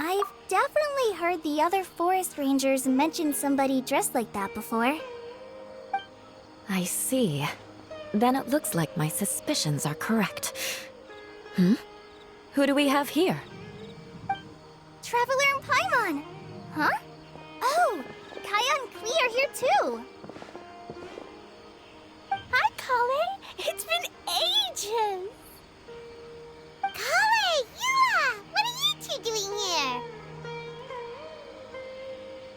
I've definitely heard the other forest rangers mention somebody dressed like that before. I see. Then it looks like my suspicions are correct. Who do we have here? Traveler and Paimon! Huh? Oh, Kaya and Klee are here too! Hi, Kale! It's been ages! Kale! Yua! What are you two doing here?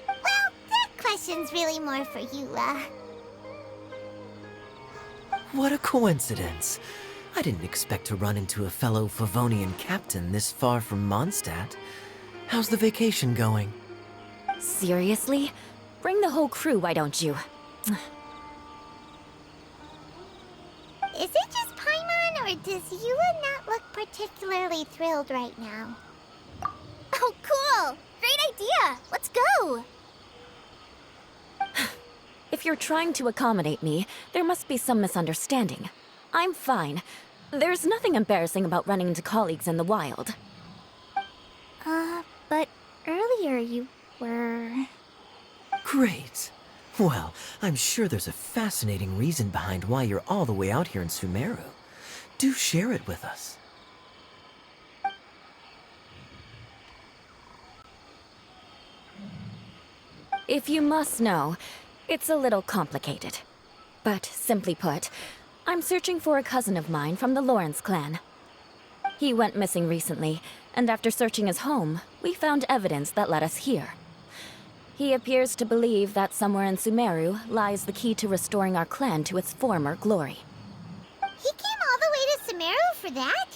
Well, that question's really more for Yua. What a coincidence. I didn't expect to run into a fellow Favonian captain this far from Mondstadt. How's the vacation going? Seriously? Bring the whole crew, why don't you? Is it just Paimon, or does Yua not look particularly thrilled right now? Oh, cool! Great idea! Let's go! If you're trying to accommodate me, there must be some misunderstanding. I'm fine. There's nothing embarrassing about running into colleagues in the wild. But earlier you were... Great. Well, I'm sure there's a fascinating reason behind why you're all the way out here in Sumeru. Do share it with us. If you must know, it's a little complicated. But simply put, I'm searching for a cousin of mine from the Lawrence clan. He went missing recently, and after searching his home, we found evidence that led us here. He appears to believe that somewhere in Sumeru lies the key to restoring our clan to its former glory. He came all the way to Sumeru for that?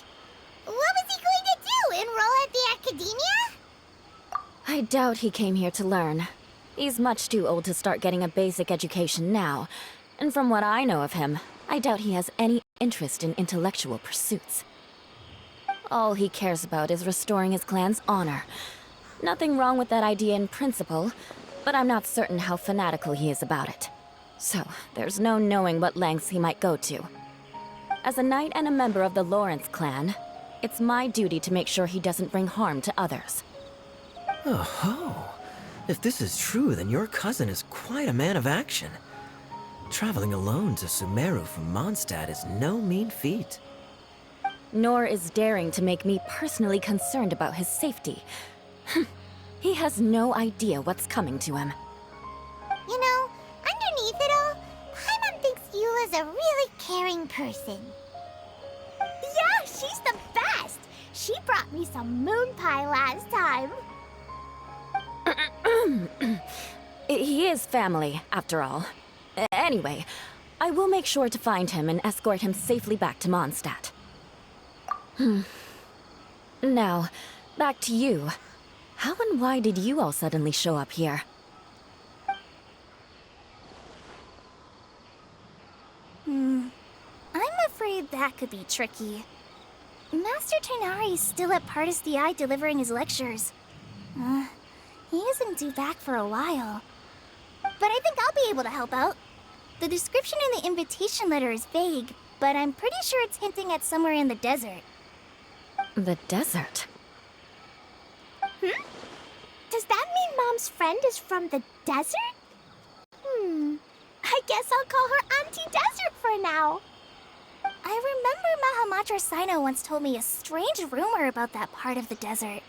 What was he going to do, enroll at the academia? I doubt he came here to learn. He's much too old to start getting a basic education now, and from what I know of him, I doubt he has any interest in intellectual pursuits. All he cares about is restoring his clan's honor. Nothing wrong with that idea in principle, but I'm not certain how fanatical he is about it. So, there's no knowing what lengths he might go to. As a knight and a member of the Lawrence clan, it's my duty to make sure he doesn't bring harm to others. Oh-ho. If this is true, then your cousin is quite a man of action. Traveling alone to Sumeru from Mondstadt is no mean feat. Nor is daring to make me personally concerned about his safety. He has no idea what's coming to him. You know, underneath it all, Paimon thinks Yua's a really caring person. Yeah, she's the best! She brought me some moon pie last time. He is family, after all. Anyway, I will make sure to find him and escort him safely back to Mondstadt. Now, back to you. How and why did you all suddenly show up here? I'm afraid that could be tricky. Master Tighnari's still at Pardis Eye delivering his lectures. He isn't due back for a while. But I think I'll be able to help out. The description in the invitation letter is vague, but I'm pretty sure it's hinting at somewhere in the desert. The desert? Does that mean Mom's friend is from the desert? I guess I'll call her Auntie Desert for now. I remember Mahamatra Sino once told me a strange rumor about that part of the desert.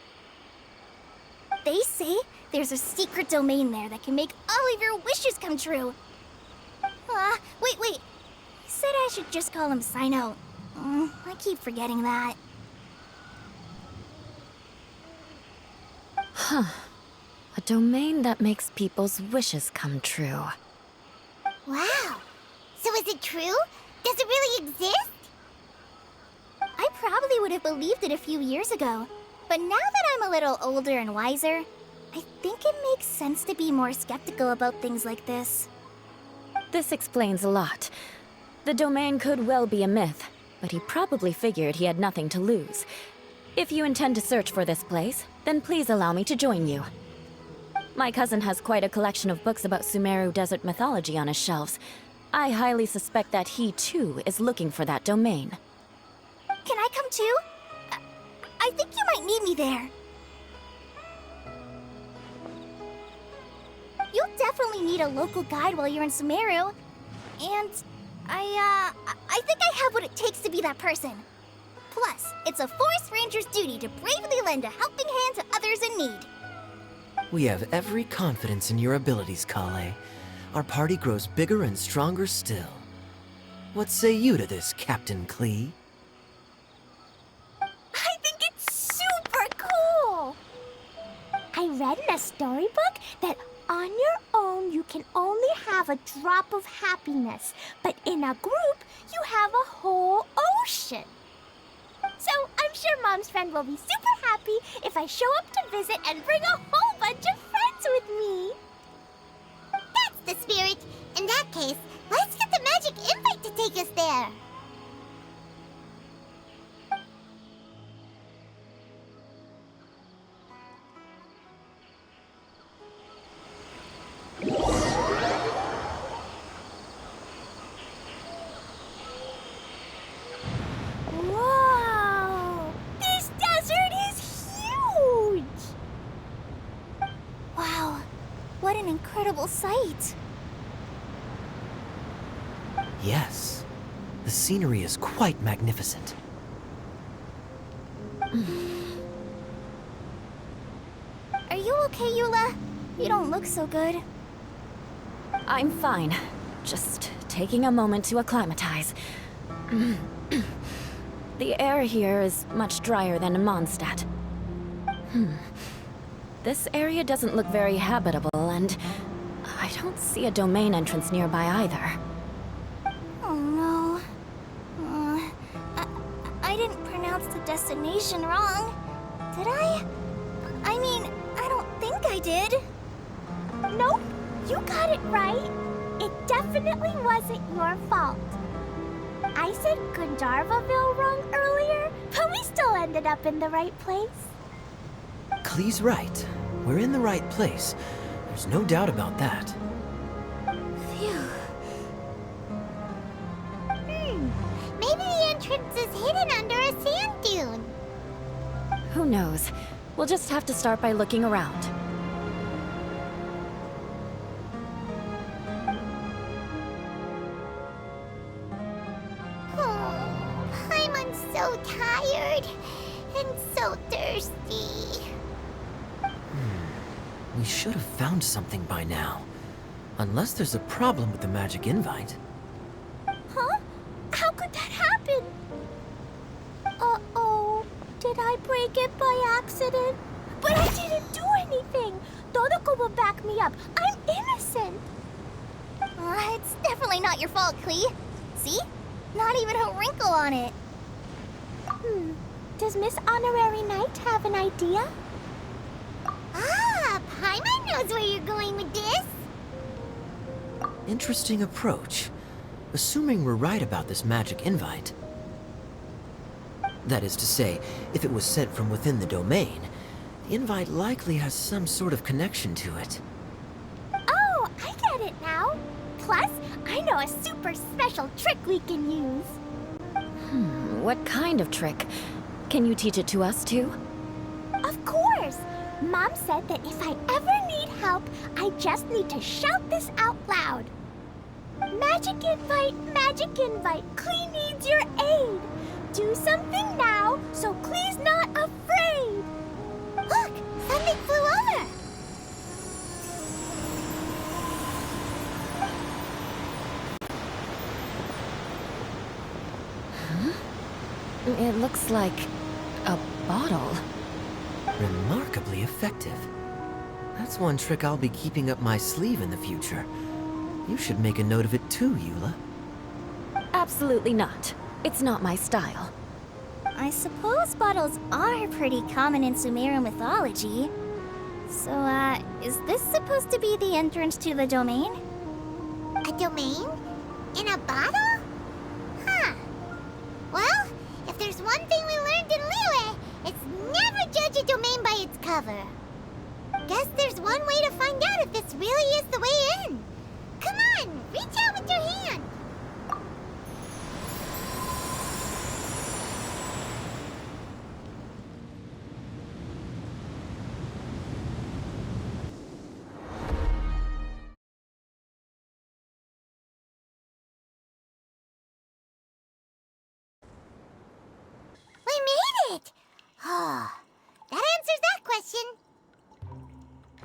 They say there's a secret domain there that can make all of your wishes come true. Wait. He said I should just call him Sino. I keep forgetting that. A domain that makes people's wishes come true. Wow. So is it true? Does it really exist? I probably would have believed it a few years ago. But now that I'm a little older and wiser, I think it makes sense to be more skeptical about things like this. This explains a lot. The domain could well be a myth, but he probably figured he had nothing to lose. If you intend to search for this place, then please allow me to join you. My cousin has quite a collection of books about Sumeru desert mythology on his shelves. I highly suspect that he, too, is looking for that domain. Can I come too? I think you might need me there. You'll definitely need a local guide while you're in Sumeru. And I think I have what it takes to be that person. Plus, it's a forest ranger's duty to bravely lend a helping hand to others in need. We have every confidence in your abilities, Kale. Our party grows bigger and stronger still. What say you to this, Captain Klee? I think it's super cool! I read in a storybook that on your own you can only have a drop of happiness, but in a group you have a whole ocean. So I'm sure Mom's friend will be super happy if I show up to visit and bring a whole bunch of friends with me. That's the spirit. In that case, let's get the magic invite to take us there. Whoa! This desert is huge! Wow, what an incredible sight. Yes. The scenery is quite magnificent. Are you okay, Eula? You don't look so good. I'm fine. Just taking a moment to acclimatize. The air here is much drier than in Mondstadt. This area doesn't look very habitable, and I don't see a domain entrance nearby either. Oh no. I didn't pronounce the destination wrong. Did I? I mean, I don't think I did. Nope, you got it right. It definitely wasn't your fault. I said Gundarvaville wrong earlier, but we still ended up in the right place. Klee's right. We're in the right place. There's no doubt about that. Phew. Maybe the entrance is hidden under a sand dune. Who knows? We'll just have to start by looking around. Oh, I'm so tired and so thirsty. We should have found something by now. Unless there's a problem with the magic invite. Huh? How could that happen? Uh-oh. Did I break it by accident? But I didn't do anything. Todoko will back me up. I'm innocent. It's definitely not your fault, Klee. See? Not even a wrinkle on it. Does Miss Honorary Knight have an idea? Ah, Paimon knows where you're going with this. Interesting approach. Assuming we're right about this magic invite. That is to say, if it was sent from within the domain, the invite likely has some sort of connection to it. Oh, I get it now. Plus, I know a super special trick we can use. What kind of trick? Can you teach it to us too? Of course. Mom said that if I ever need help, I just need to shout this out loud. Magic invite, Klee needs your aid. Do something now so Klee's not afraid. Look, something flew over. It looks like a bottle. Remarkably effective. That's one trick I'll be keeping up my sleeve in the future. You should make a note of it too, Eula. Absolutely not. It's not my style. I suppose bottles are pretty common in Sumeru mythology. So, is this supposed to be the entrance to the domain? A domain? In a bottle? Huh. Well, if there's one thing we learned in Liyue, it's never judge a domain by its cover. Guess there's one way to find out if this really is the way in. Come on, reach out with your hand. We made it! Oh, that answers that question.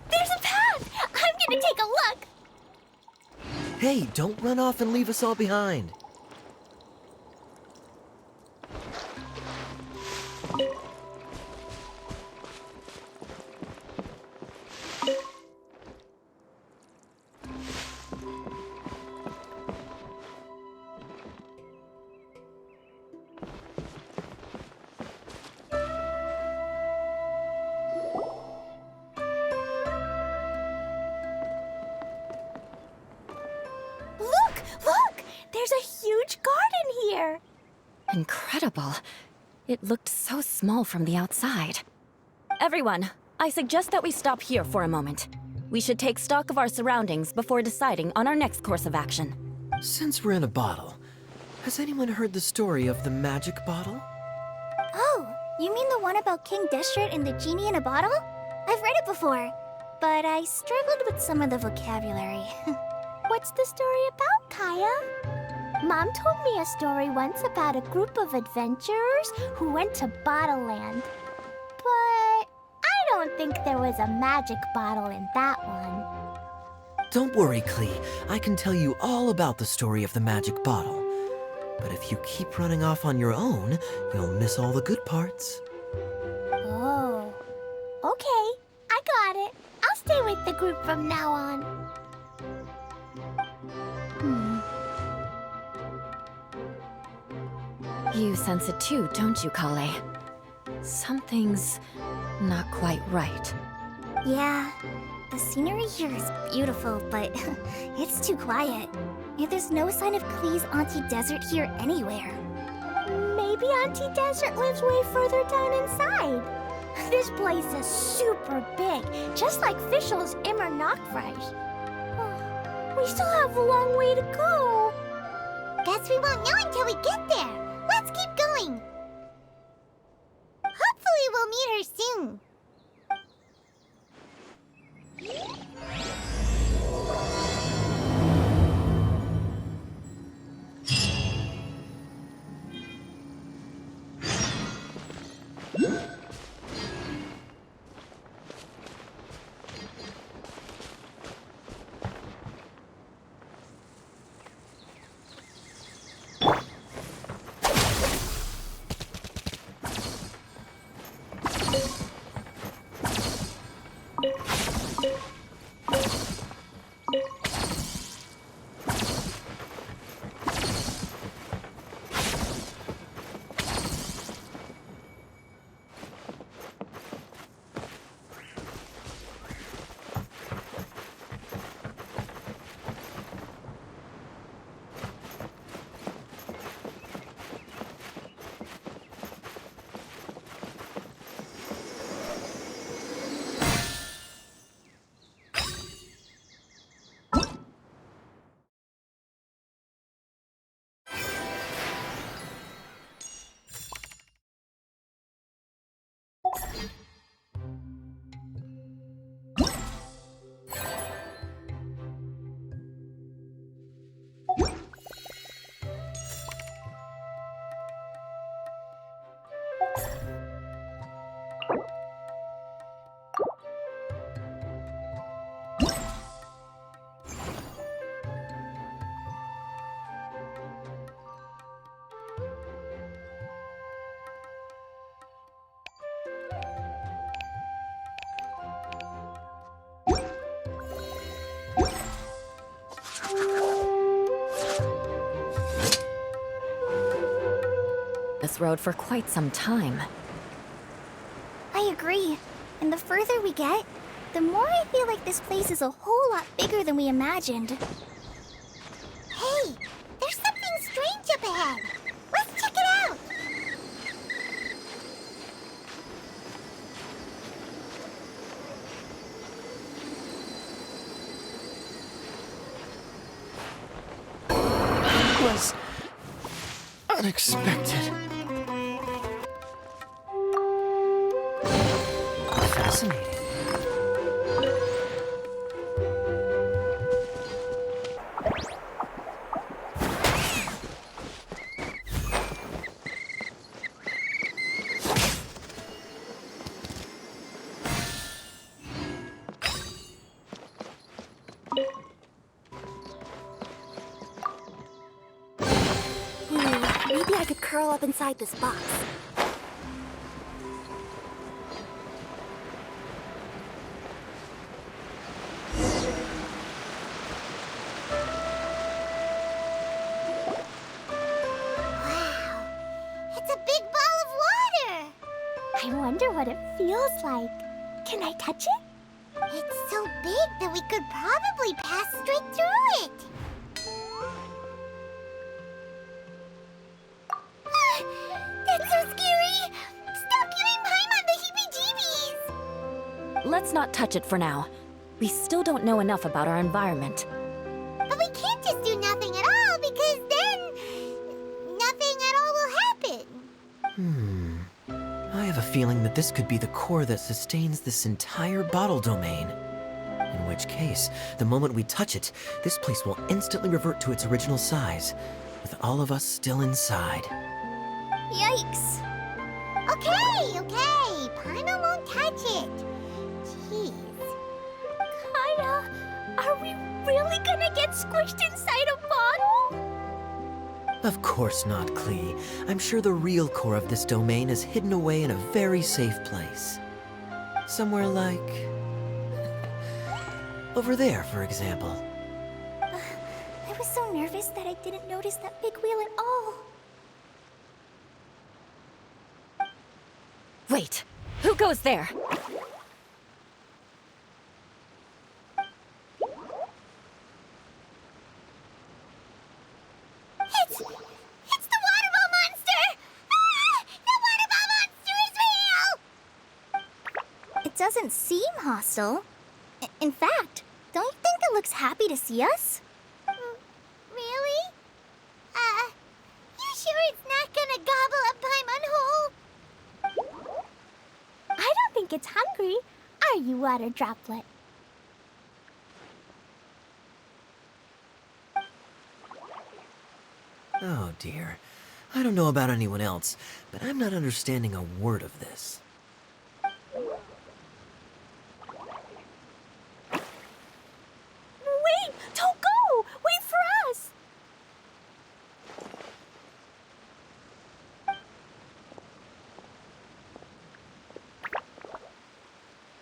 There's a path! I'm gonna take a look! Hey, don't run off and leave us all behind. Look! There's a huge garden here! Incredible. It looked so small from the outside. Everyone, I suggest that we stop here for a moment. We should take stock of our surroundings before deciding on our next course of action. Since we're in a bottle, has anyone heard the story of the magic bottle? Oh, you mean the one about King Destret and the genie in a bottle? I've read it before, but I struggled with some of the vocabulary. What's the story about, Kaya? Mom told me a story once about a group of adventurers who went to Bottle Land. But I don't think there was a magic bottle in that one. Don't worry, Klee. I can tell you all about the story of the magic bottle. But if you keep running off on your own, you'll miss all the good parts. Oh. Okay, I got it. I'll stay with the group from now on. You sense it too, don't you, Kale? Something's not quite right. Yeah, the scenery here is beautiful, but it's too quiet. And there's no sign of Klee's Auntie Desert here anywhere. Maybe Auntie Desert lives way further down inside. This place is super big, just like Fischl's Immer Nachtreich. We still have a long way to go. Guess we won't know until we get there. Let's keep going. Hopefully we'll meet her soon. road for quite some time. I agree. And the further we get, the more I feel like this place is a whole lot bigger than we imagined. Hey, there's something strange up ahead. Let's check it out. Was unexpected. Fascinating. Maybe I could curl up inside this box. Wow, it's a big ball of water. I wonder what it feels like. Can I touch it? It's so big that we could probably pass straight through it. That's so scary! Stop giving Paimon the heebie-jeebies! Let's not touch it for now. We still don't know enough about our environment. But we can't just do nothing at all, because then nothing at all will happen. I have a feeling that this could be the core that sustains this entire bottle domain. In which case, the moment we touch it, this place will instantly revert to its original size, with all of us still inside. Yikes. Okay. Paimon won't touch it. Jeez. Kaya, are we really gonna get squished inside a bottle? Of course not, Klee. I'm sure the real core of this domain is hidden away in a very safe place. Somewhere like... over there, for example. I was so nervous that I didn't notice that big wheel at all. Wait, who goes there? It's the water ball monster! Ah! The water ball monster is real! It doesn't seem hostile. In fact, don't you think it looks happy to see us? Really? You sure it's not gonna gobble up Paimon whole? I don't think it's hungry. Are you, Water Droplet? Oh dear. I don't know about anyone else, but I'm not understanding a word of this. Wait! Don't go! Wait for us!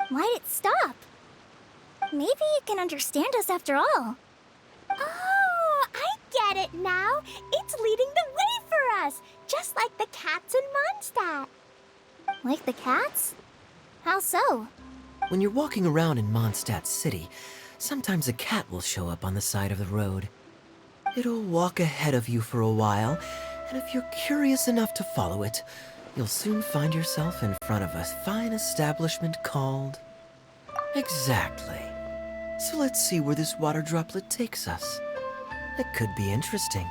Why'd it stop? Maybe it can understand us after all. Oh, I get it now. It's leading the way for us, just like the cats in Mondstadt. Like the cats? How so? When you're walking around in Mondstadt City, sometimes a cat will show up on the side of the road. It'll walk ahead of you for a while, and if you're curious enough to follow it, you'll soon find yourself in front of a fine establishment called... Exactly. So let's see where this water droplet takes us. It could be interesting.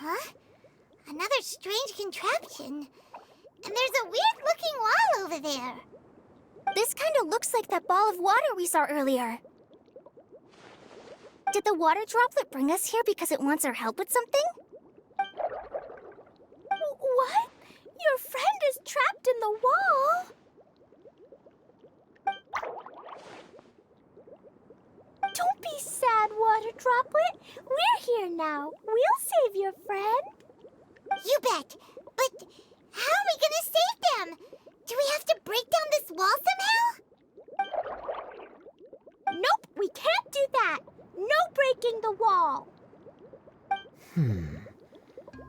Huh? Another strange contraption. And there's a weird-looking wall over there. This kind of looks like that ball of water we saw earlier. Did the water droplet bring us here because it wants our help with something? What? Your friend is trapped in the wall? Don't be sad, Water Droplet. We're here now. We'll save your friend. You bet. But how are we gonna save them? Do we have to break down this wall somehow? Nope, we can't do that. No breaking the wall.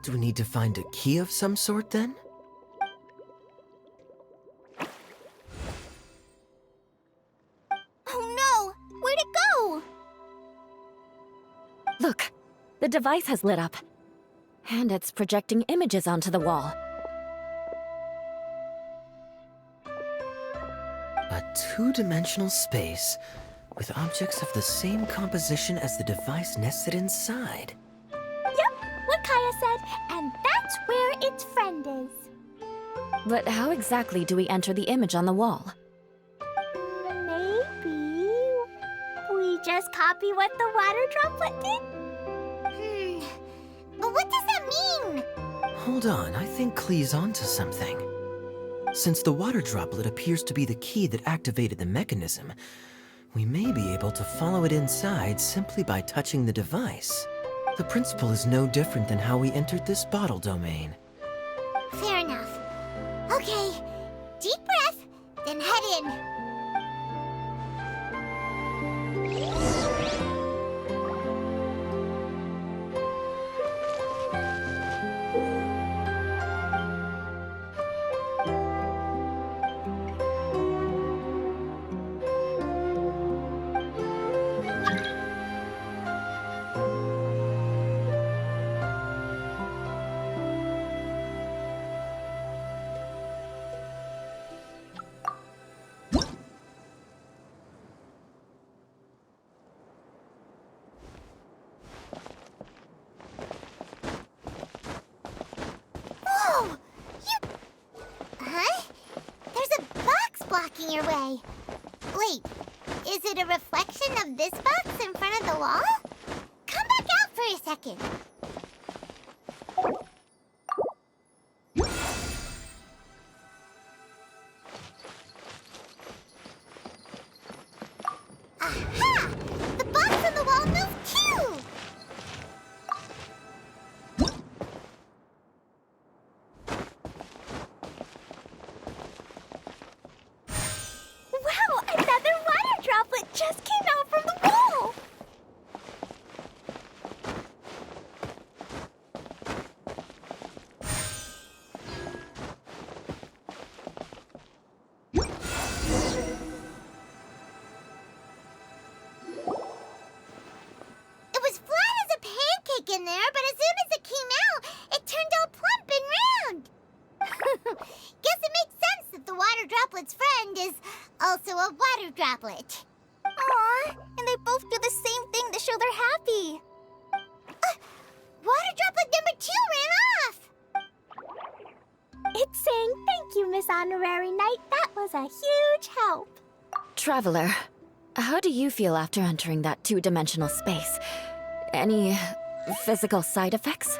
Do we need to find a key of some sort then? Oh no! Where'd it go? Look, the device has lit up. And it's projecting images onto the wall. A two-dimensional space with objects of the same composition as the device nested inside. Yep, what Kaya said, and that's where its friend is. But how exactly do we enter the image on the wall? Maybe we just copy what the water droplet did? But what does that mean? Hold on, I think Klee's onto something. Since the water droplet appears to be the key that activated the mechanism, we may be able to follow it inside simply by touching the device. The principle is no different than how we entered this bottle domain. Fair enough. Okay, deep breath, then head in. Blocking your way. Wait, is it a reflection of this box in front of the wall? Come back out for a second. Aha! The box on the wall moved too! Wow, another water droplet just came out from the wall! It was flat as a pancake in there, but as soon as it came out, it turned all plump and round. Guess it makes sense that the water droplet's friend is also a water droplet. Aw, and they both do the same thing to show they're happy. Water droplet number 2 ran off. It's saying thank you, Miss Honorary Knight. That was a huge help. Traveler, how do you feel after entering that two-dimensional space? Any physical side effects?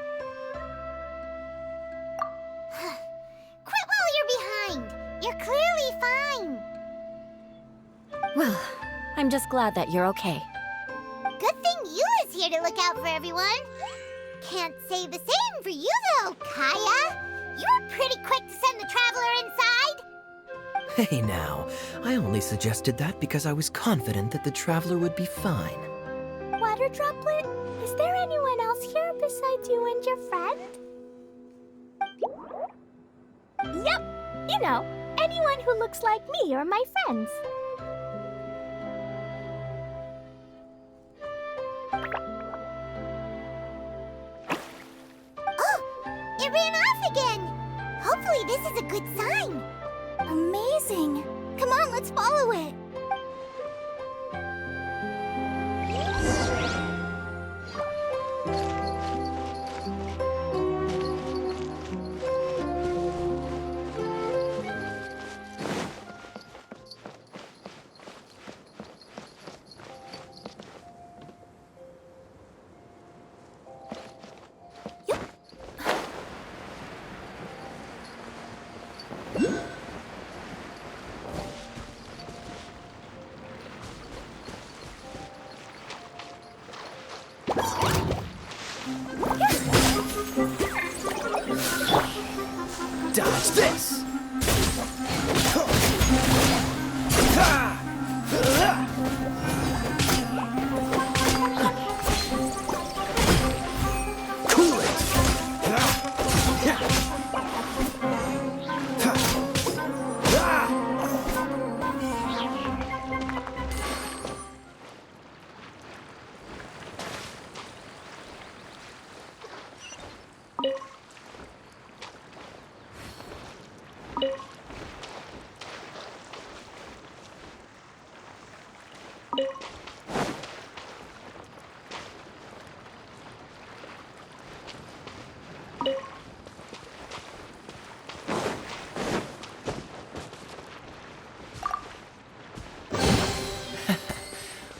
Quit while you're behind. You're clearly fine. Well, I'm just glad that you're okay. Good thing Eula's here to look out for everyone. Can't say the same for you, though, Kaya. You were pretty quick to send the traveler inside. Hey now, I only suggested that because I was confident that the traveler would be fine. Water droplet, is there anyone else here besides you and your friend? Yep, you know, anyone who looks like me or my friends. Oh, it ran off again. Hopefully this is a good sign. Amazing. Come on, let's follow it.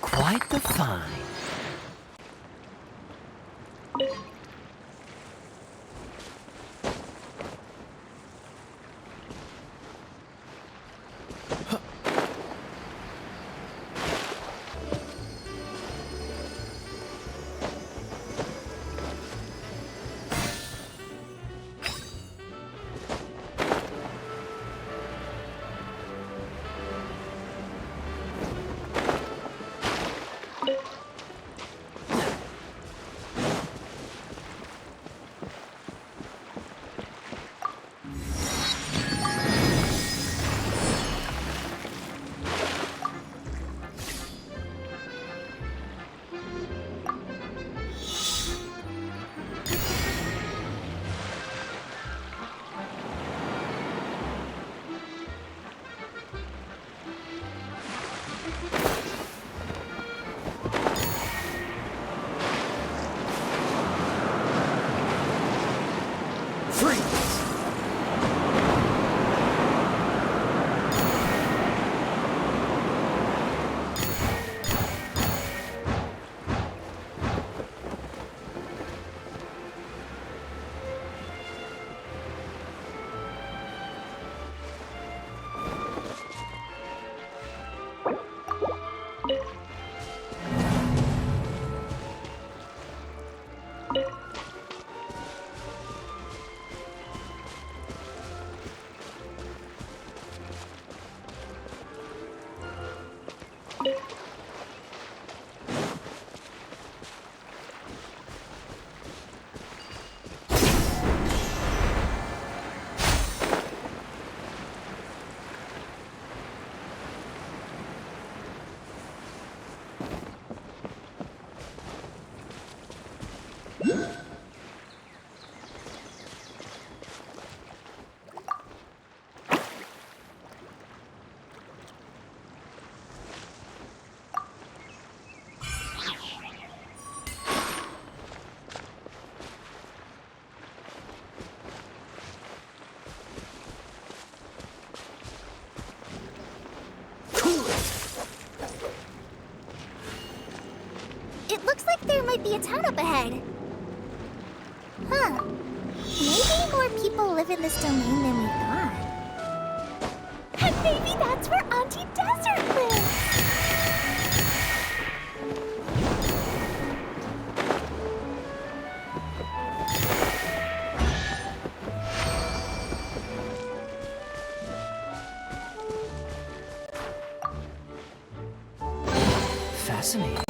Quite the find. It looks like there might be a town up ahead. Huh. Maybe more people live in this domain than we thought. And maybe that's where Auntie Desert lives. Fascinating.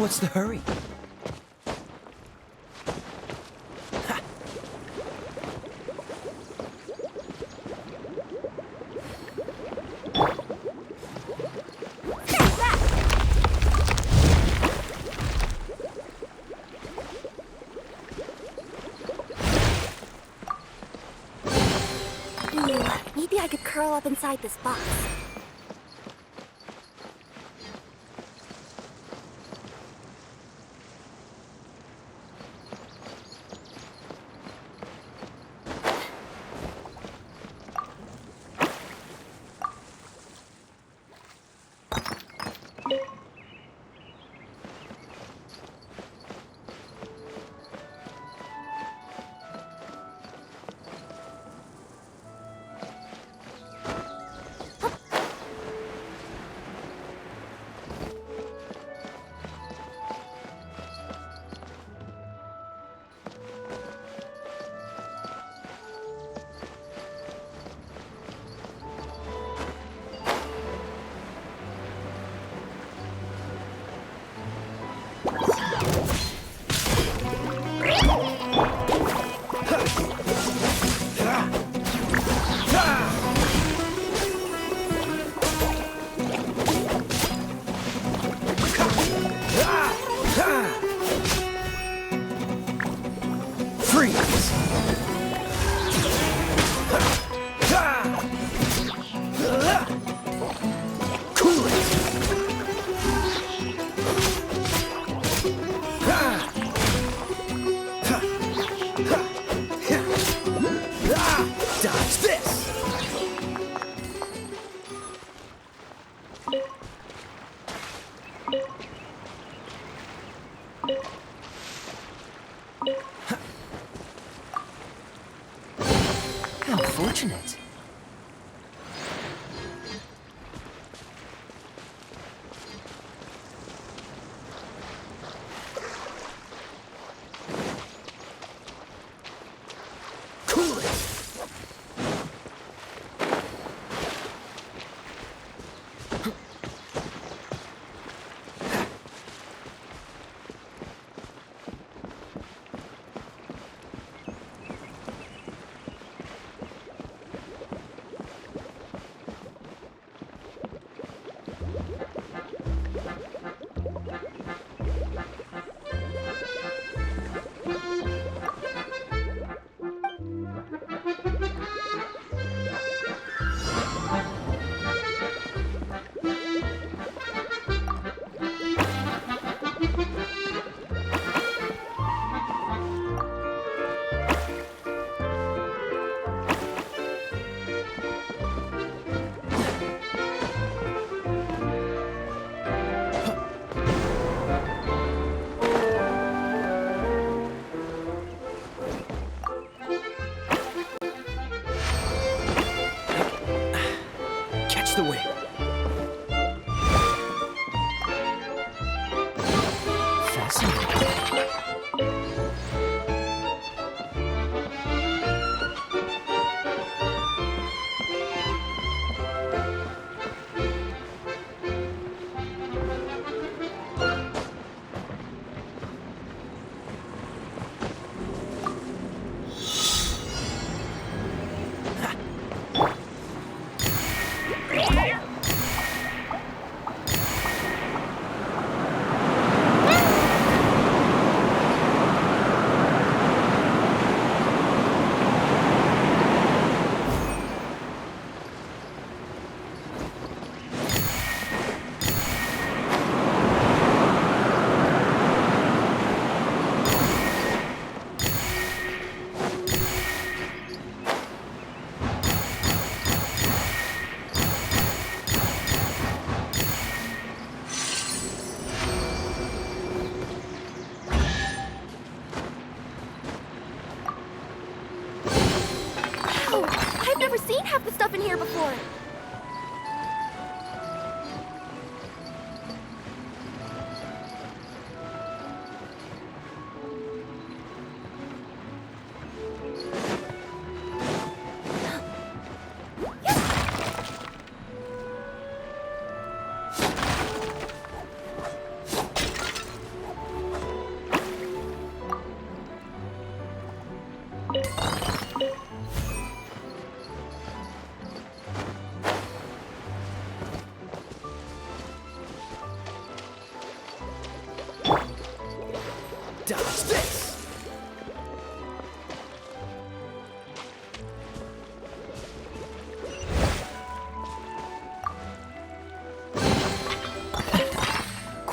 What's the hurry? inside this box. Dodge this! How fortunate. Cool it!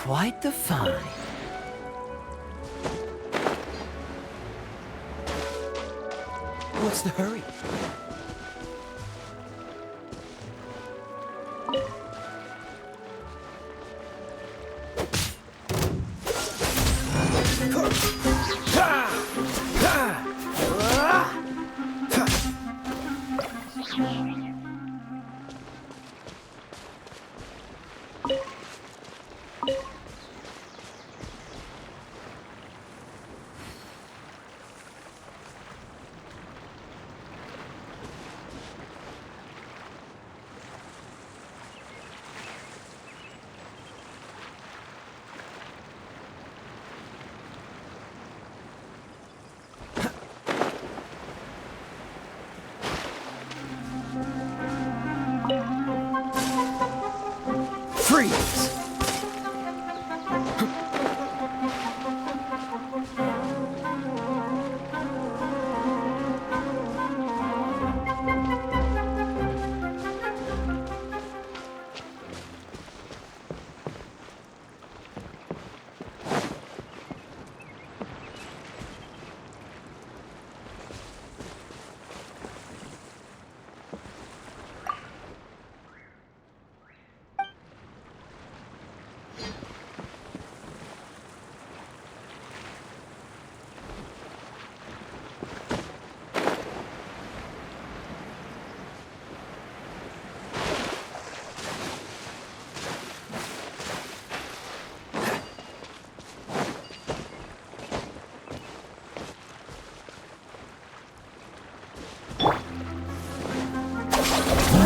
quite the find. What's the hurry? Freeze!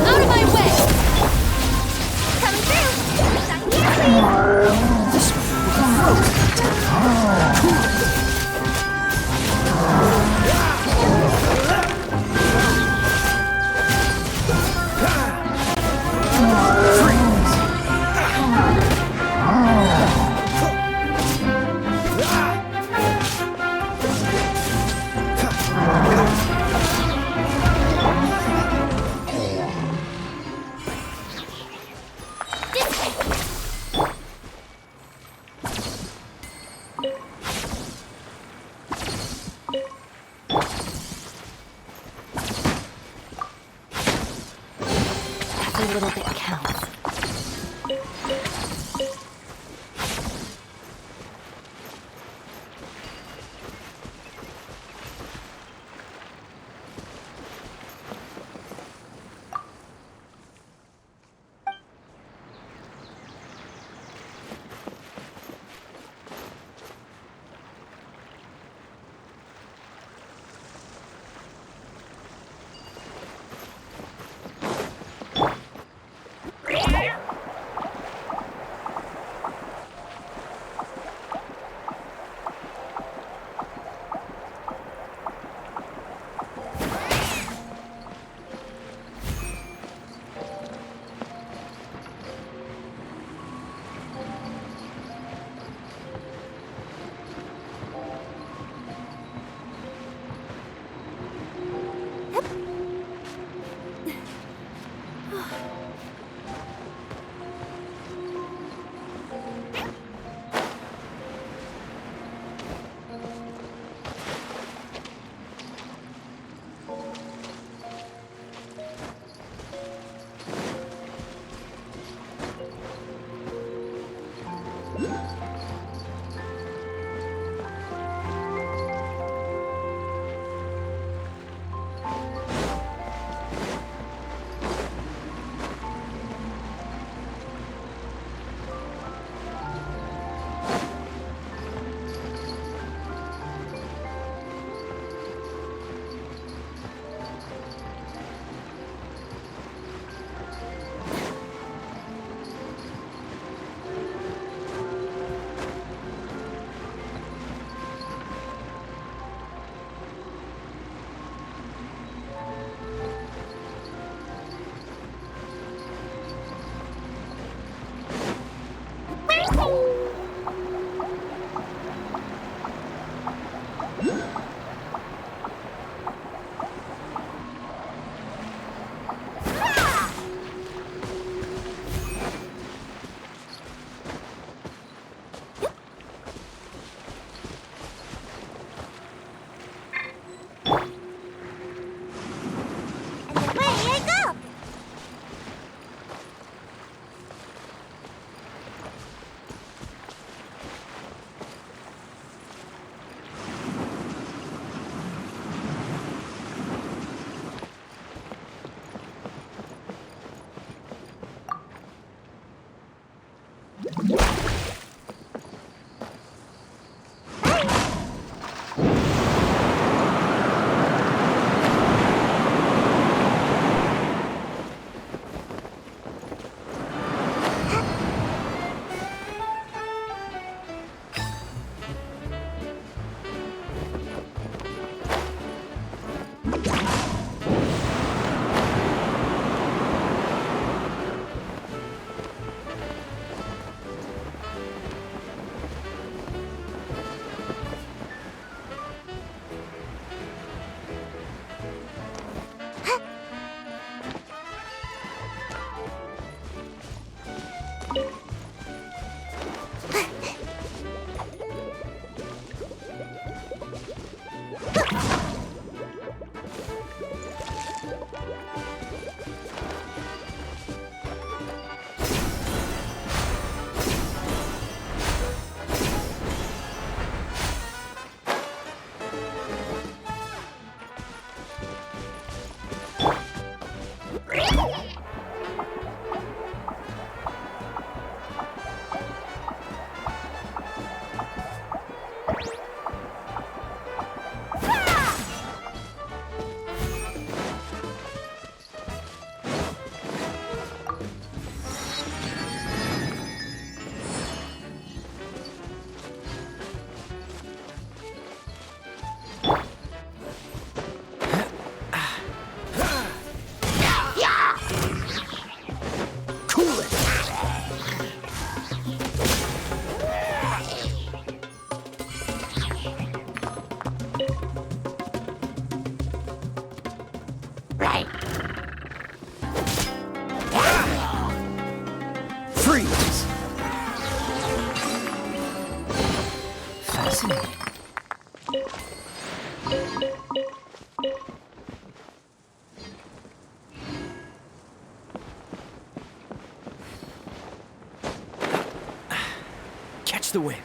Out of my way! Coming through! Sign here, please! This Every little bit counts. Freeze! Fascinating. Catch the wind.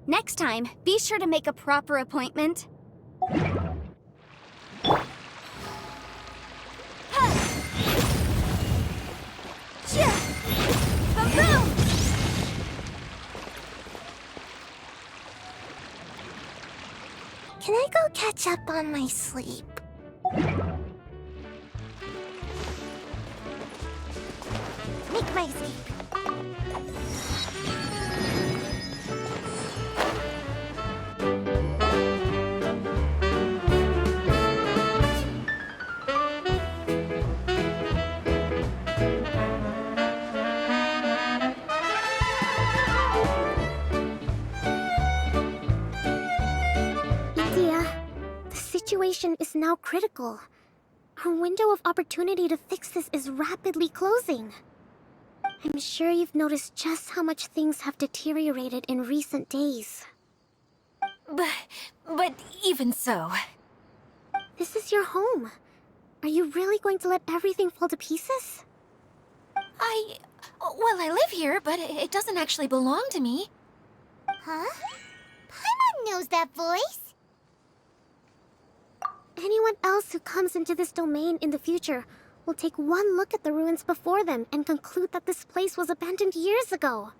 Next time, be sure to make a proper appointment. Can I go catch up on my sleep? Make my escape. The situation is now critical. Our window of opportunity to fix this is rapidly closing. I'm sure you've noticed just how much things have deteriorated in recent days. But even so... This is your home. Are you really going to let everything fall to pieces? Well, I live here, but it doesn't actually belong to me. Huh? Paimon knows that voice. Anyone else who comes into this domain in the future will take one look at the ruins before them and conclude that this place was abandoned years ago.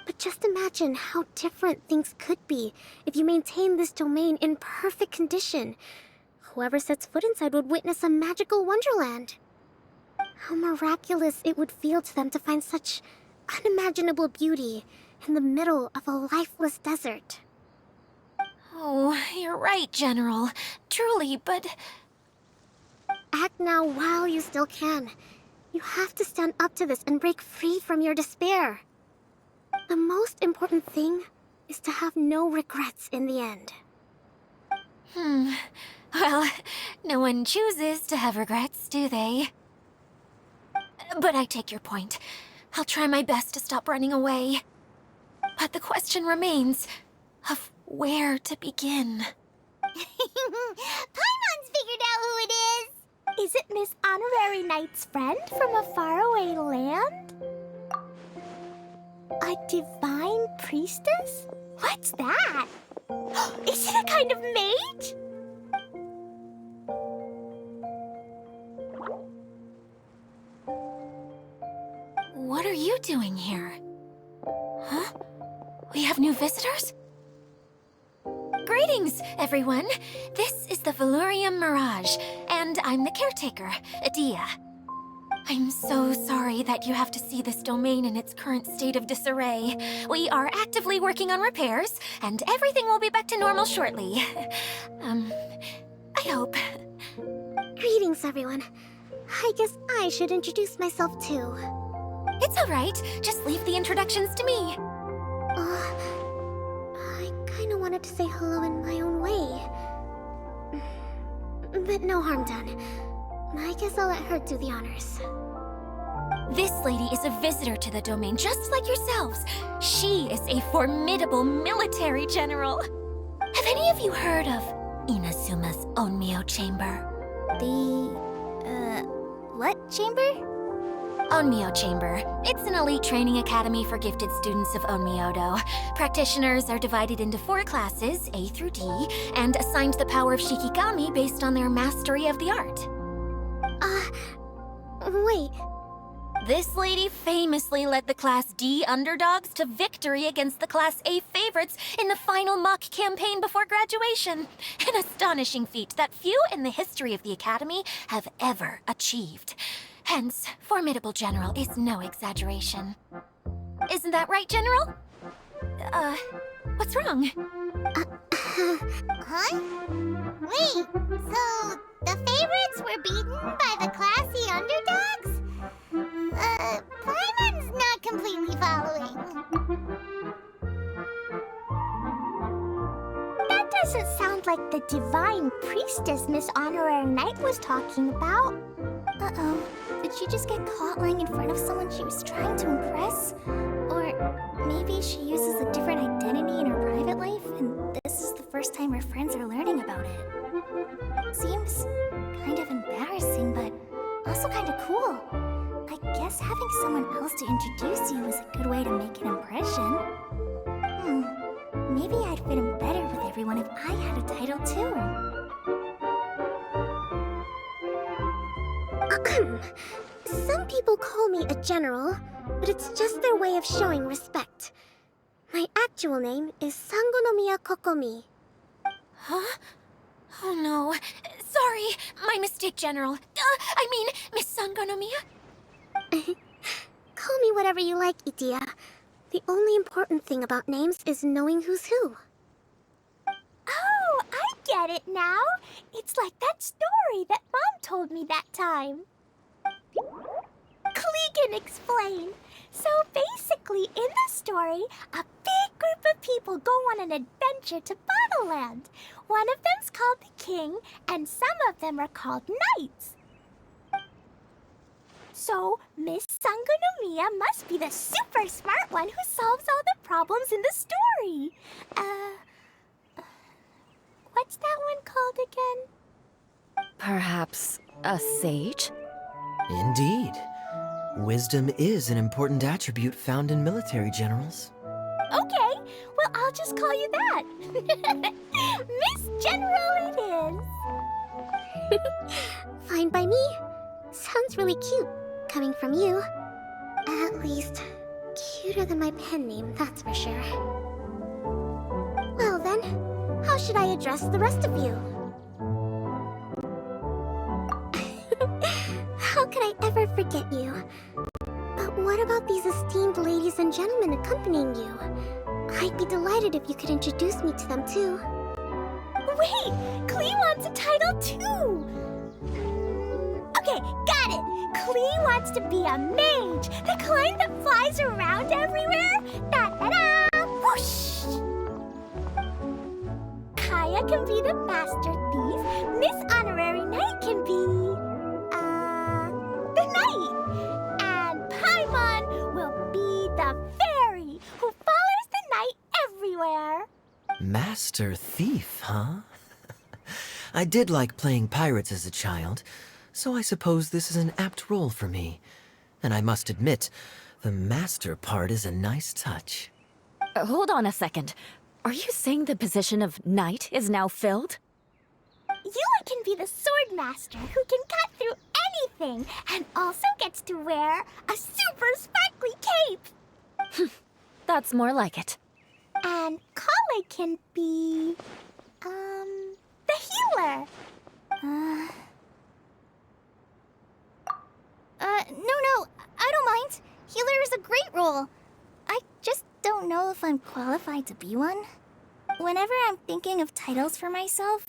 But just imagine how different things could be if you maintain this domain in perfect condition. Whoever sets foot inside would witness a magical wonderland. How miraculous it would feel to them to find such unimaginable beauty in the middle of a lifeless desert. Oh, you're right, General. Truly, but... Act now while you still can. You have to stand up to this and break free from your despair. The most important thing is to have no regrets in the end. Well, no one chooses to have regrets, do they? But I take your point. I'll try my best to stop running away. But the question remains of where to begin. Paimon's figured out who it is! Is it Miss Honorary Knight's friend from a faraway land? A divine priestess? What's that? Is it a kind of mage? What are you doing here? We have new visitors? Greetings, everyone. This is the Valurium Mirage, and I'm the caretaker, Adia. I'm so sorry that you have to see this domain in its current state of disarray. We are actively working on repairs, and everything will be back to normal shortly. I hope. Greetings, everyone. I guess I should introduce myself too. It's all right. Just leave the introductions to me. I kinda wanted to say hello in my own way. But no harm done. I guess I'll let her do the honors. This lady is a visitor to the domain, just like yourselves. She is a formidable military general. Have any of you heard of Inazuma's Onmyo Chamber? What chamber? Onmyo Chamber. It's an elite training academy for gifted students of Onmyodo. Practitioners are divided into 4 classes, A through D, and assigned the power of Shikigami based on their mastery of the art. Wait. This lady famously led the Class D underdogs to victory against the Class A favorites in the final mock campaign before graduation. An astonishing feat that few in the history of the Academy have ever achieved. Hence, formidable general is no exaggeration. Isn't that right, General? What's wrong? Huh? Wait, so the favorites were beaten by the classy underdogs? Paimon's not completely following. That doesn't sound like the divine priestess Miss Honorary Knight was talking about. Uh-oh. Did she just get caught lying in front of someone she was trying to impress? Or maybe she uses a different identity in her private life, and this is the first time her friends are learning about it. Seems kind of embarrassing, but also kind of cool. I guess having someone else to introduce you is a good way to make an impression. Maybe I'd fit in better with everyone if I had a title too. Some people call me a general, but it's just their way of showing respect. My actual name is Sangonomiya Kokomi. Huh? Oh no. Sorry, my mistake, General. I mean, Miss Sangonomiya? Call me whatever you like, Itia. The only important thing about names is knowing who's who. Oh, I get it now. It's like that story that Mom told me that time. Clegan explained. So basically, in the story, a big group of people go on an adventure to Bottleland. One of them's called the King, and some of them are called Knights. So, Miss Sangonomiya must be the super smart one who solves all the problems in the story. What's that one called again? Perhaps a sage? Indeed. Wisdom is an important attribute found in military generals. Okay, well, I'll just call you that. Miss General it is. Fine by me. Sounds really cute, coming from you. At least, cuter than my pen name, that's for sure. Well then, how should I address the rest of you? How could I ever forget you? But what about these esteemed ladies and gentlemen accompanying you? I'd be delighted if you could introduce me to them too. Wait! Klee wants a title too! Okay, got it! Klee wants to be a mage! The kind that flies around everywhere! Da-da-da! Whoosh! Kaya can be the master thief. Miss Honorary Knight can be... the knight! And Paimon will be the fairy who follows the knight everywhere! Master Thief, huh? I did like playing pirates as a child, so I suppose this is an apt role for me. And I must admit, the master part is a nice touch. Hold on a second. Are you saying the position of knight is now filled? Yula can be the sword master who can cut through anything and also gets to wear a super sparkly cape. That's more like it. I can be... the healer. No, I don't mind. Healer is a great role. I just don't know if I'm qualified to be one. Whenever I'm thinking of titles for myself,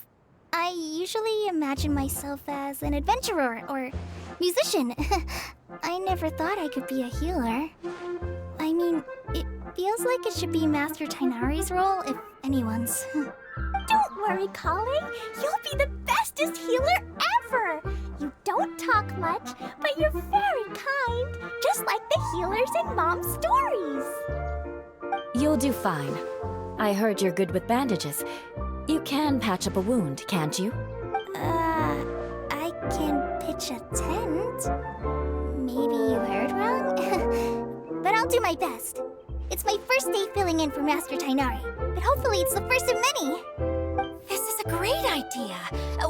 I usually imagine myself as an adventurer or musician. I never thought I could be a healer. I mean, it feels like it should be Master Tainari's role, if anyone's. Don't worry, Colin. You'll be the bestest healer ever. You don't talk much, but you're very kind, just like the healers in Mom's stories. You'll do fine. I heard you're good with bandages. You can patch up a wound, can't you? I can pitch a tent. Maybe you heard wrong? But I'll do my best. It's my first day filling in for Master Tainari, but hopefully it's the first of many. This is a great idea.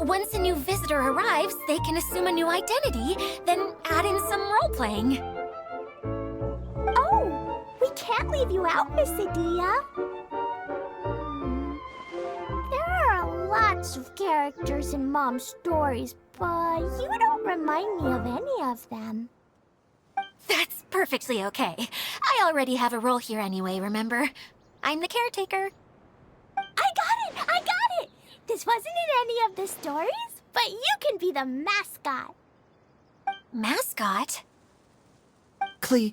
Once a new visitor arrives, they can assume a new identity, then add in some role-playing. Oh, we can't leave you out, Miss Adia. There are lots of characters in Mom's stories, but you don't remind me of any of them. That's perfectly okay. I already have a role here anyway, remember? I'm the caretaker. I got it! This wasn't in any of the stories, but you can be the mascot. Mascot? Klee,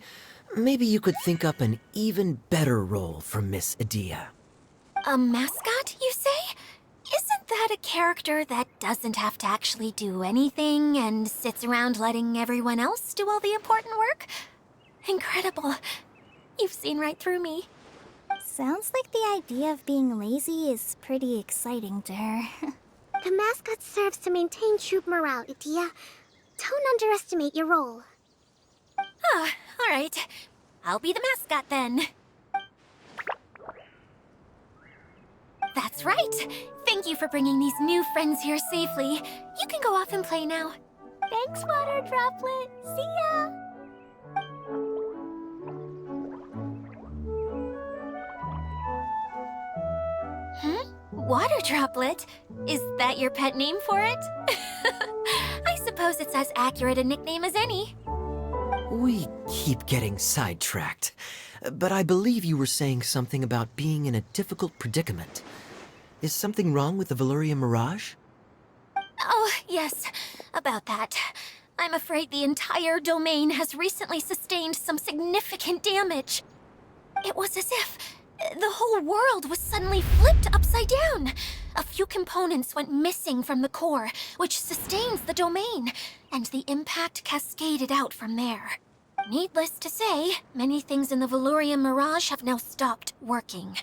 maybe you could think up an even better role for Miss Adia. A mascot, you say? Isn't that a character that doesn't have to actually do anything and sits around letting everyone else do all the important work? Incredible. You've seen right through me. Sounds like the idea of being lazy is pretty exciting to her. The mascot serves to maintain troop morale, Adia. Don't underestimate your role. Ah, all right. I'll be the mascot then. That's right. Thank you for bringing these new friends here safely. You can go off and play now. Thanks, Water Droplet. See ya! Water Droplet? Is that your pet name for it? I suppose it's as accurate a nickname as any. We keep getting sidetracked, but I believe you were saying something about being in a difficult predicament. Is something wrong with the Valyria Mirage? Oh, yes, about that. I'm afraid the entire domain has recently sustained some significant damage. It was as if the whole world was suddenly flipped upside down. A few components went missing from the core, which sustains the domain, and the impact cascaded out from there. Needless to say, many things in the Valyria Mirage have now stopped working.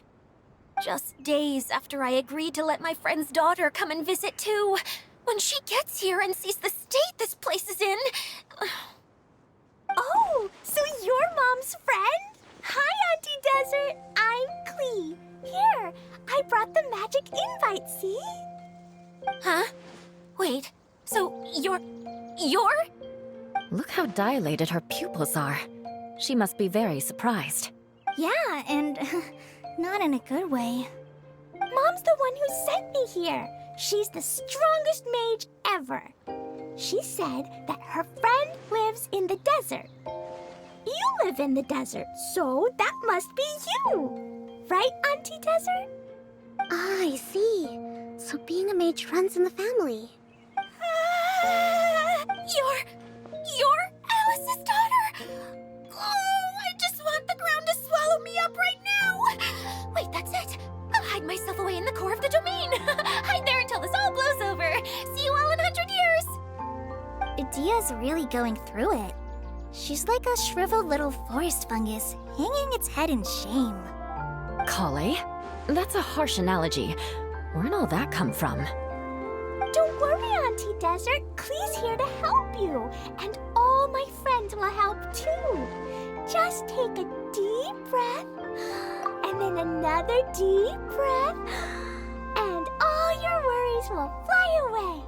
Just days after I agreed to let my friend's daughter come and visit too. When she gets here and sees the state this place is in... Oh, so you're Mom's friend? Hi, Auntie Desert. I'm Klee. Here, I brought the magic invite, see? Huh? Wait, so you're... Look how dilated her pupils are. She must be very surprised. Yeah, and not in a good way. Mom's the one who sent me here. She's the strongest mage ever. She said that her friend lives in the desert. You live in the desert, so that must be you. Right, Auntie Desert? Ah, I see. So being a mage runs in the family. You're Alice's daughter? Oh, I just want the ground to swallow me up right now. Wait, that's it. I'll hide myself away in the core of the domain. Hide there until this all blows over. See you all in 100 years. Adia's really going through it. She's like a shriveled little forest fungus, hanging its head in shame. Kale? That's a harsh analogy. Where'd all that come from? Don't worry, Auntie Desert. Klee's here to help you. And all my friends will help too. Just take a deep breath, and then another deep breath, and all your worries will fly away.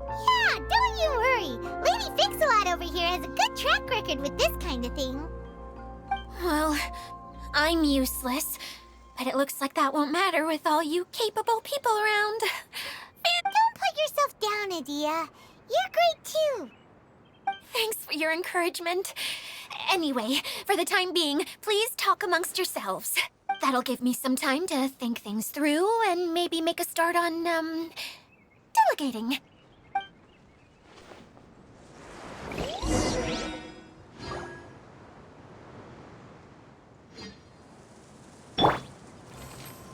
Yeah, don't you worry. Lady Fix-A-Lot over here has a good track record with this kind of thing. Well, I'm useless. But it looks like that won't matter with all you capable people around. Don't put yourself down, Adia. You're great too. Thanks for your encouragement. Anyway, for the time being, please talk amongst yourselves. That'll give me some time to think things through and maybe make a start on, delegating.